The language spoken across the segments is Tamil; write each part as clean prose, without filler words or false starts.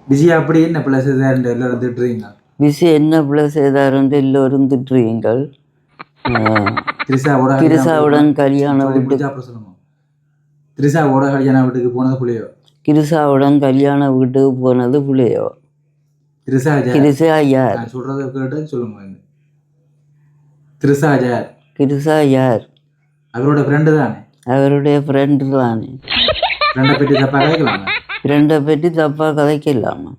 விஜய் அப்படி என்ன பிள்ளை செய்தார் எல்லாரும் திட்டுறீங்க? விஜய் என்ன பிள்ளை செய்தாருன்னு எல்லோரும் திட்டுறீங்கள். திரிசாவுடன் கல்யாண வீட்டுக்கு திரிசாவோட கல்யாண வீட்டுக்கு போனது புள்ளையோ? கிரிசாவுடன் கல்யாண வீட்டுக்கு போனது புள்ளையோ? கிரிசா யார் சொல்றத கேட்டு சொல்லுங்க. திரிசா யார்? கிரிசா யார்? அவரோட ஃப்ரெண்டு தானே? அவருடைய ஃப்ரெண்டு தானே. ஃப்ரெண்டை பற்றி தப்பா கதைக்கலாமா? ஃப்ரெண்டை பற்றி தப்பாக கதைக்கலாமா?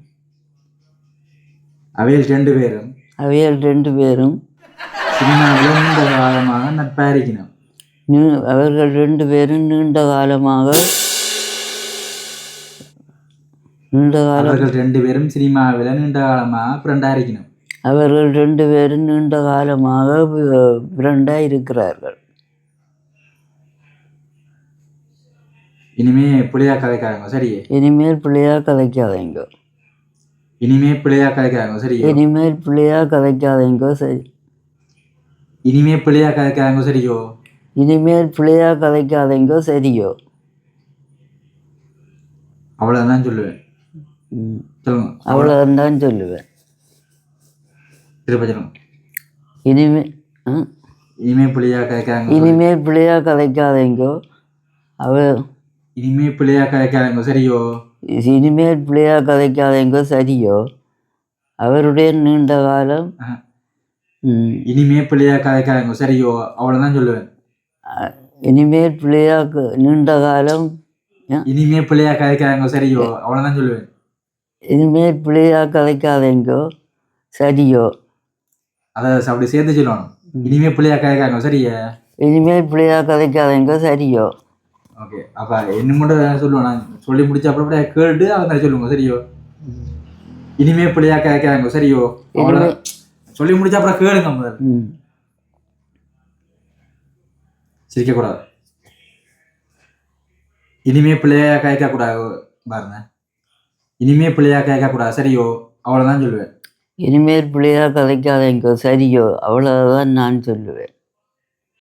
அவையில் ரெண்டு பேரும் சினிமாவில் நீண்ட காலமாக நட்பாயிருக்கணும். அவர்கள் 2 பேரும் நீண்ட காலமாக அவர்கள் 2 பேரும் சினிமாவில் நீண்ட காலமாக ஃப்ரெண்டாக இருக்கணும். அவர்கள் 2 பேரும் நீண்ட காலமாக ஃப்ரெண்டாக இருக்கிறார்கள். இனிமே பிள்ளையா கதைக்காதங்க சரியே. இனிமேல் பிள்ளையா கதைக்காதீங்க. இனிமேல் பிள்ளையா கதைக்காதங்க சரியே. இனிமேல் பிள்ளையா கதைக்காதீங்க சரி. இனிமேல் பிள்ளையா கதைக்காதங்க சரியோ. இனிமேல் பிள்ளையா கதைக்காதீங்க சரியோ. அவ்வளோதான் சொல்லுவேன். சொல்லுங்க. அவ்வளோதான் சொல்லுவேன். திருப்ப சொல்லுங்க. இனிமேல் பிள்ளையா கதைக்காதங்க. இனிமேல் பிள்ளையா கதைக்காதீங்க. இனிமேல் பிள்ளையா கதைக்காதங்க சரியோ. இனிமேல் பிள்ளையா கதைக்காதீங்க சரியோ. அவருடைய நீண்ட காலம். இனிமேல் பிள்ளையா கதைக்காதங்க சரியோ. அவ்வளோதான் சொல்லுவேன். இனிமேல் பிள்ளையா நீண்ட காலம். இனிமேல் பிள்ளையா கதைக்காதங்க சரியோ. அவ்வளோதான் சொல்லுவேன். இனிமேல் பிள்ளையா கதைக்காதீங்க சரியோ. அதை அப்படி சேர்த்து சொல்லணும். இனிமேல் பிள்ளையா கதைக்காதங்க சரியா. இனிமேல் பிள்ளையா கதைக்காதீங்க சரியோ. ஓகே. அப்போ என்ன மட்டும் சொல்லுவேன். நான் சொல்லி முடிச்ச அப்புறம் அப்படியே கேட்டு அவங்க சொல்லுங்க சரியோ. இனிமேல் பிள்ளையா கதைக்காதங்க சரியோ. அவ்வளோ சொல்லி முடிச்ச அப்புறம் கேளுங்க முதல்ல. சிரிக்கக்கூடாது. இனிமே பிள்ளையா கதைக்கக்கூடாது பாருங்க. இனிமேல் பிள்ளையா கதைக்கக்கூடாது சரியோ. அவ்வளோதான் சொல்லுவேன். இனிமேல் பிள்ளையா கதைக்காதீங்க சரியோ. அவ்வளோதான் நான் சொல்லுவேன்.